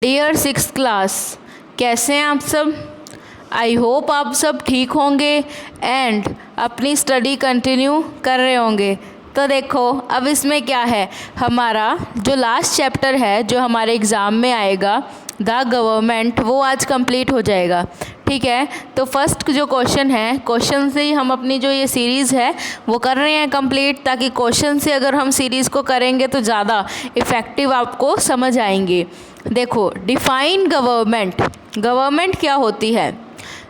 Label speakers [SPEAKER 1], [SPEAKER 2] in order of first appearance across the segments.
[SPEAKER 1] Dear 6th class, कैसे हैं आप सब। आई होप आप सब ठीक होंगे एंड अपनी स्टडी कंटिन्यू कर रहे होंगे। तो देखो अब इसमें क्या है, हमारा जो लास्ट चैप्टर है जो हमारे एग्ज़ाम में आएगा द गवर्नमेंट, वो आज कंप्लीट हो जाएगा। ठीक है, तो फर्स्ट जो क्वेश्चन है, क्वेश्चन से ही हम अपनी जो ये सीरीज़ है वो कर रहे हैं कंप्लीट, ताकि क्वेश्चन से अगर हम सीरीज़ को करेंगे तो ज़्यादा इफ़ेक्टिव आपको समझ आएंगे। देखो, डिफाइन गवर्नमेंट, गवर्नमेंट क्या होती है।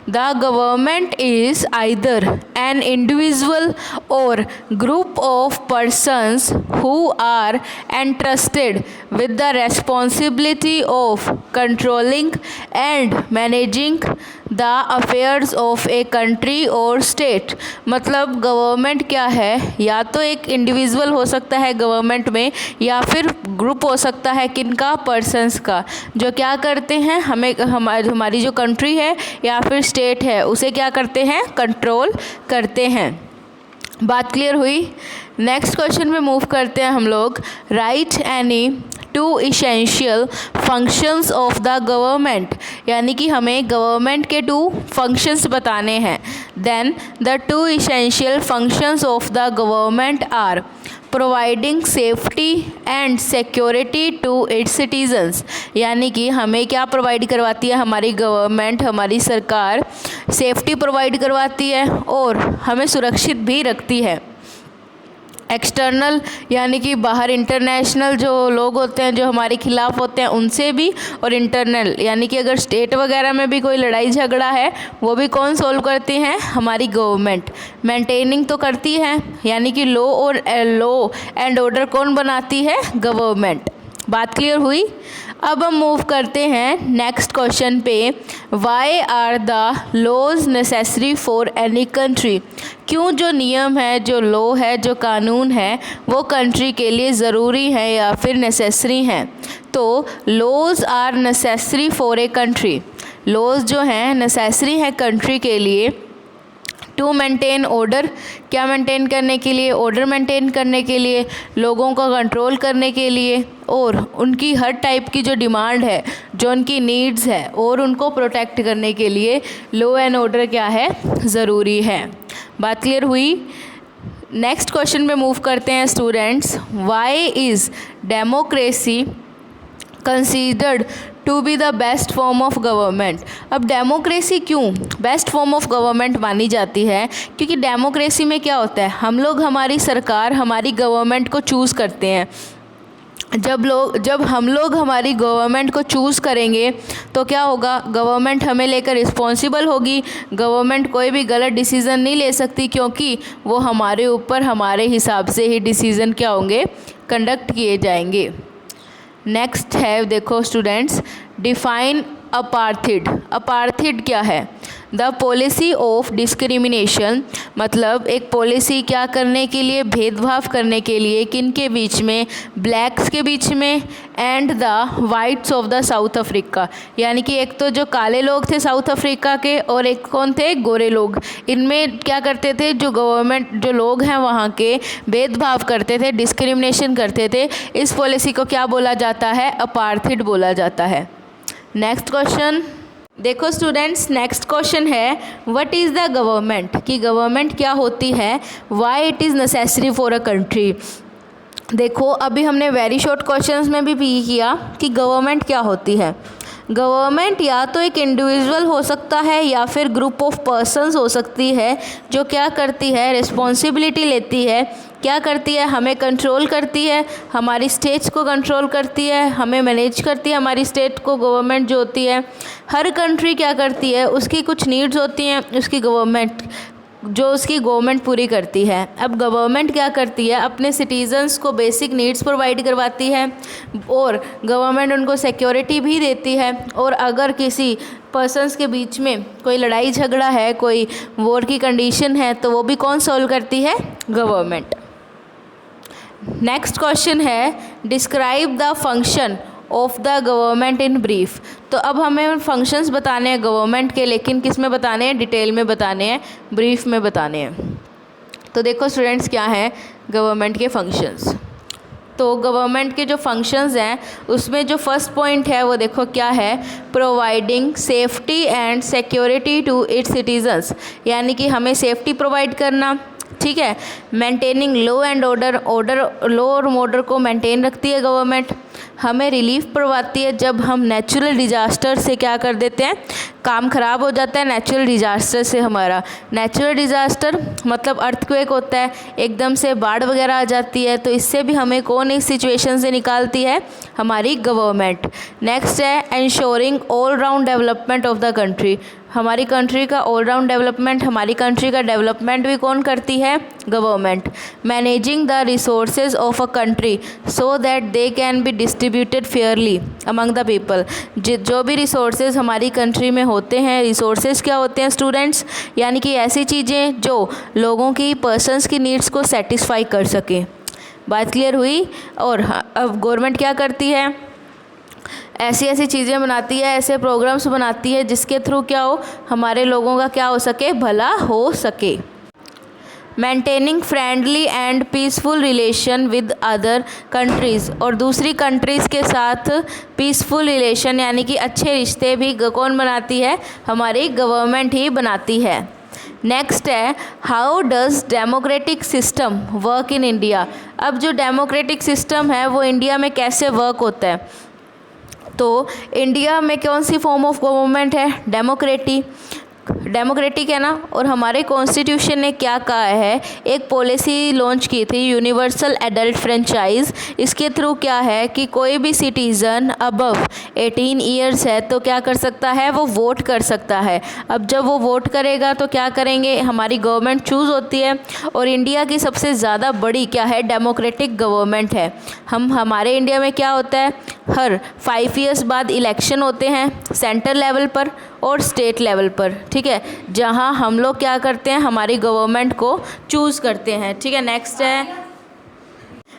[SPEAKER 1] The government is either an individual or group of persons who are entrusted with the responsibility of controlling and managing the affairs of a country or state। मतलब government क्या है, या तो एक individual हो सकता है गवर्नमेंट में, या फिर ग्रुप हो सकता है किनका, पर्सन्स का, जो क्या करते हैं, हमारी जो कंट्री है या फिर स्टेट है उसे क्या करते हैं, कंट्रोल करते हैं। बात क्लियर हुई। नेक्स्ट क्वेश्चन में मूव करते हैं हम लोग। Right any two essential functions of the government, यानी कि हमें गवर्नमेंट के 2 फंक्शंस बताने हैं। Then the 2 essential functions of the government are providing safety and security to its citizens, यानी कि हमें क्या प्रोवाइड करवाती है हमारी गवर्नमेंट, हमारी सरकार सेफ्टी प्रोवाइड करवाती है और हमें सुरक्षित भी रखती है। एक्सटर्नल यानी कि बाहर इंटरनेशनल जो लोग होते हैं जो हमारे खिलाफ होते हैं उनसे भी, और इंटरनल यानी कि अगर स्टेट वगैरह में भी कोई लड़ाई झगड़ा है वो भी कौन सॉल्व करती हैं, हमारी गवर्नमेंट। मेंटेनिंग तो करती है, यानी कि लॉ एंड ऑर्डर कौन बनाती है, गवर्नमेंट। बात क्लियर हुई। अब हम मूव करते हैं नेक्स्ट क्वेश्चन पे। Why are the laws necessary for any country, क्यों जो नियम है, जो लॉ है, जो कानून है वो कंट्री के लिए ज़रूरी है या फिर नेसेसरी हैं। तो laws are necessary for a country, laws जो हैं नेसेसरी हैं कंट्री के लिए। टू मेंटेन ऑर्डर, क्या मेंटेन करने के लिए, ऑर्डर मेंटेन करने के लिए, लोगों का कंट्रोल करने के लिए, और उनकी हर टाइप की जो डिमांड है, जो उनकी नीड्स है, और उनको प्रोटेक्ट करने के लिए लॉ एंड ऑर्डर क्या है, ज़रूरी है। बात क्लियर हुई। नेक्स्ट क्वेश्चन में मूव करते हैं students. Why is democracy considered to be the best form of government. अब डेमोक्रेसी क्यों बेस्ट फॉर्म ऑफ गवर्नमेंट मानी जाती है, क्योंकि डेमोक्रेसी में क्या होता है, हम लोग हमारी सरकार, हमारी गवर्नमेंट को चूज़ करते हैं। जब हम लोग हमारी गवर्नमेंट को चूज़ करेंगे तो क्या होगा, गवर्नमेंट हमें लेकर रिस्पॉन्सिबल होगी। गवर्नमेंट कोई भी गलत डिसीज़न नहीं ले सकती, क्योंकि वो हमारे ऊपर हमारे हिसाब से ही डिसीज़न क्या होंगे, कंडक्ट किए जाएंगे। नेक्स्ट है, देखो स्टूडेंट्स, डिफाइन अपार्थिड। अपार्थिड क्या है, द पॉलिसी ऑफ डिस्क्रिमिनेशन, मतलब एक पॉलिसी क्या करने के लिए, भेदभाव करने के लिए, किन के बीच में, ब्लैक्स के बीच में, and the whites of the South Africa, यानी कि एक तो जो काले लोग थे साउथ अफ्रीका के और एक कौन थे, गोरे लोग। इनमें क्या करते थे, जो गवर्नमेंट जो लोग हैं वहाँ के भेदभाव करते थे, डिस्क्रिमिनेशन करते थे। इस पॉलिसी को क्या बोला जाता है, अपार्थिड बोला जाता है। नेक्स्ट क्वेश्चन देखो स्टूडेंट्स, नेक्स्ट क्वेश्चन है व्हाट इज़ द गवर्नमेंट, कि गवर्नमेंट क्या होती है, why it is necessary for a country. देखो अभी हमने वेरी शॉर्ट क्वेश्चंस में भी किया कि गवर्नमेंट क्या होती है। गवर्नमेंट या तो एक इंडिविजुअल हो सकता है या फिर ग्रुप ऑफ पर्सन्स हो सकती है, जो क्या करती है, रिस्पॉन्सिबिलिटी लेती है, क्या करती है, हमें कंट्रोल करती है, हमारी स्टेट्स को कंट्रोल करती है, हमें मैनेज करती है हमारी स्टेट को। गवर्नमेंट जो होती है, हर कंट्री क्या करती है, उसकी कुछ नीड्स होती हैं, उसकी गवर्नमेंट पूरी करती है। अब गवर्नमेंट क्या करती है, अपने सिटीजन्स को बेसिक नीड्स प्रोवाइड करवाती है, और गवर्नमेंट उनको सिक्योरिटी भी देती है। और अगर किसी पर्सन्स के बीच में कोई लड़ाई झगड़ा है, कोई वॉर की कंडीशन है, तो वो भी कौन सॉल्व करती है, गवर्नमेंट। नेक्स्ट क्वेश्चन है describe the function of the government in brief. तो अब हमें फंक्शंस बताने हैं गवर्नमेंट के, लेकिन किस में बताने हैं, डिटेल में बताने हैं, ब्रीफ में बताने हैं। तो देखो स्टूडेंट्स क्या हैं गवर्नमेंट के फंक्शंस। तो गवर्नमेंट के जो फंक्शंस हैं उसमें जो फर्स्ट पॉइंट है वो देखो क्या है, providing safety and security to its citizens, यानी कि हमें सेफ्टी प्रोवाइड करना, ठीक है। Maintaining law and order, law और ऑर्डर को मेंटेन रखती है गवर्नमेंट। हमें रिलीफ करवाती है जब हम नेचुरल डिज़ास्टर से क्या कर देते हैं, काम ख़राब हो जाता है नेचुरल डिज़ास्टर से हमारा। नेचुरल डिज़ास्टर मतलब अर्थक्वेक होता है, एकदम से बाढ़ वगैरह आ जाती है, तो इससे भी हमें कौन इस सिचुएशन से निकालती है, हमारी गवर्नमेंट। नेक्स्ट है ensuring all round development of the country, हमारी कंट्री का ऑल राउंड डेवलपमेंट, हमारी कंट्री का डेवलपमेंट भी कौन करती है, government. Managing the resources of a country so that they can be distributed Fairlie among the people, जो भी रिसोर्सेज हमारी कंट्री में होते हैं, रिसोर्सेज क्या होते हैं स्टूडेंट्स, यानी कि ऐसी चीज़ें जो लोगों की पर्सनस की नीड्स को सेटिस्फाई कर सकें। बात क्लियर हुई। और अब गवर्नमेंट क्या करती है, ऐसी ऐसी चीज़ें बनाती है, ऐसे प्रोग्राम्स बनाती है जिसके थ्रू क्या हो, हमारे लोगों का क्या हो सके, भला हो सके। Maintaining friendly and peaceful relation with other countries, और दूसरी कंट्रीज़ के साथ पीसफुल रिलेशन यानी कि अच्छे रिश्ते भी कौन बनाती है, हमारी गवर्नमेंट ही बनाती है। नेक्स्ट है how does democratic system work in India. अब जो डेमोक्रेटिक सिस्टम है वो इंडिया में कैसे वर्क होता है, तो इंडिया में कौन सी फॉर्म ऑफ गवर्नमेंट है, डेमोक्रेटिक है ना। और हमारे कॉन्स्टिट्यूशन ने क्या कहा है, एक पॉलिसी लॉन्च की थी यूनिवर्सल एडल्ट फ्रेंचाइज। इसके थ्रू क्या है कि कोई भी सिटीज़न अबव 18 ईयर्स है तो क्या कर सकता है, वो वोट कर सकता है। अब जब वो वोट करेगा तो क्या करेंगे, हमारी गवर्नमेंट चूज़ होती है। और इंडिया की सबसे ज़्यादा बड़ी क्या है, डेमोक्रेटिक गवर्नमेंट है। हमारे इंडिया में क्या होता है, हर 5 ईयर्स बाद इलेक्शन होते हैं सेंट्रल लेवल पर और स्टेट लेवल पर, ठीक है, जहां हम लोग क्या करते हैं, हमारी गवर्नमेंट को चूज़ करते हैं, ठीक है। नेक्स्ट है,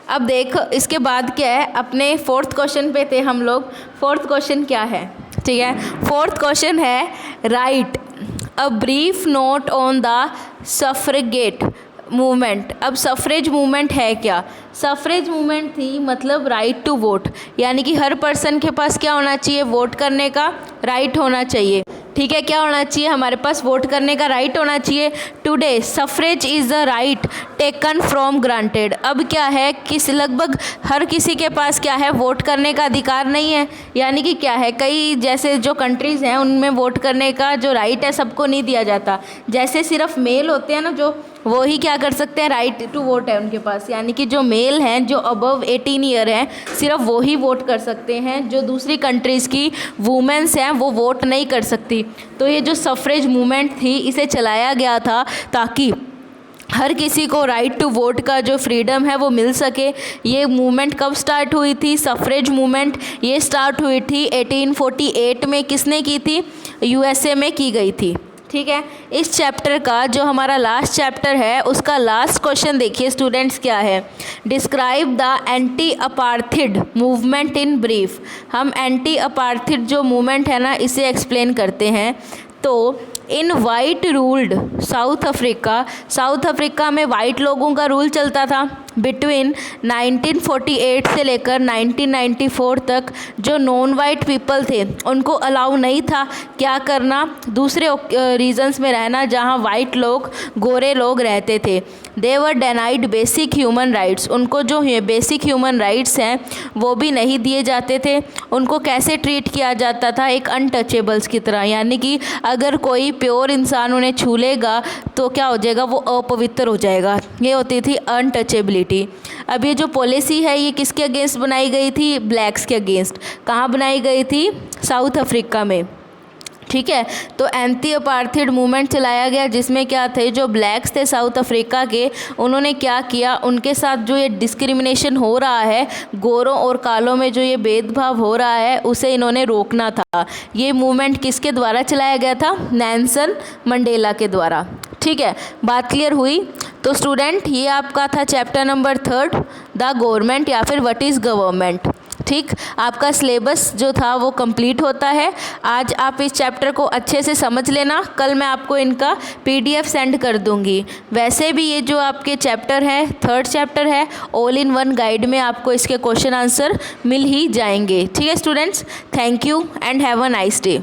[SPEAKER 1] अब देख इसके बाद क्या है, अपने फोर्थ क्वेश्चन पे थे हम लोग। फोर्थ क्वेश्चन क्या है, ठीक है, फोर्थ क्वेश्चन है write a brief note on the suffragette movement. अब सफ्रेज मूवमेंट है क्या, सफ्रेज मूवमेंट थी मतलब राइट टू वोट, यानी कि हर पर्सन के पास क्या होना चाहिए, वोट करने का राइट होना चाहिए, ठीक है। क्या होना चाहिए, हमारे पास वोट करने का राइट होना चाहिए। Today suffrage is the right taken from granted. अब क्या है, लगभग हर किसी के पास क्या है, वोट करने का अधिकार नहीं है, यानी कि क्या है, कई जैसे जो कंट्रीज़ हैं उनमें वोट करने का जो राइट है सबको नहीं दिया जाता। जैसे सिर्फ मेल होते हैं ना, जो वो ही क्या कर सकते हैं, राइट टू वोट है उनके पास, यानी कि जो मेल हैं जो अबव 18 ईयर हैं सिर्फ वो ही वोट कर सकते हैं, जो दूसरी कंट्रीज़ की वुमेन्स हैं वो वोट नहीं कर सकती। तो ये जो सफ्रेज मूवमेंट थी इसे चलाया गया था ताकि हर किसी को राइट टू वोट का जो फ्रीडम है वो मिल सके। ये मूवमेंट कब स्टार्ट हुई थी, सफ्रेज मूवमेंट ये स्टार्ट हुई थी 1848 में। किसने की थी, यूएसए में की गई थी, ठीक है। इस चैप्टर का जो हमारा लास्ट चैप्टर है उसका लास्ट क्वेश्चन देखिए स्टूडेंट्स क्या है, describe the anti apartheid movement in brief. हम एंटी अपार्थिड जो मूवमेंट है ना इसे एक्सप्लेन करते हैं। तो in white ruled South Africa में वाइट लोगों का रूल चलता था। बिटवीन 1948 से लेकर 1994 तक जो नॉन वाइट पीपल थे उनको अलाउ नहीं था क्या करना, दूसरे रीजन्स में रहना जहां वाइट लोग, गोरे लोग रहते थे। दे वर डेनाइड बेसिक ह्यूमन राइट्स, उनको जो बेसिक ह्यूमन राइट्स हैं वो भी नहीं दिए जाते थे। उनको कैसे ट्रीट किया जाता था, एक अनटचेबल्स की तरह, यानी कि अगर कोई प्योर इंसान उन्हें छू लेगा तो क्या हो जाएगा, वो अपवित्र हो जाएगा। ये होती थी अनटचेबिलिटी। अब ये जो पॉलिसी है ये किसके अगेंस्ट बनाई गई थी, ब्लैक्स के अगेंस्ट। कहाँ बनाई गई थी, साउथ अफ्रीका में, ठीक है। तो एंटी अपार्थिड मूवमेंट चलाया गया जिसमें क्या थे, जो ब्लैक्स थे साउथ अफ्रीका के, उन्होंने क्या किया, उनके साथ जो ये डिस्क्रिमिनेशन हो रहा है, गोरों और कालों में जो ये भेदभाव हो रहा है उसे इन्होंने रोकना था। ये मूवमेंट किसके द्वारा चलाया गया था, नेल्सन मंडेला के द्वारा, ठीक है। बात क्लियर हुई। तो स्टूडेंट ये आपका था चैप्टर नंबर 3 द गवर्नमेंट या फिर व्हाट इज़ गवर्नमेंट, ठीक, आपका सिलेबस जो था वो कंप्लीट होता है। आज आप इस चैप्टर को अच्छे से समझ लेना, कल मैं आपको इनका PDF सेंड कर दूंगी। वैसे भी ये जो आपके चैप्टर है, 3rd चैप्टर है, ऑल इन वन गाइड में आपको इसके क्वेश्चन आंसर मिल ही जाएंगे। ठीक है students, thank you and have a nice day.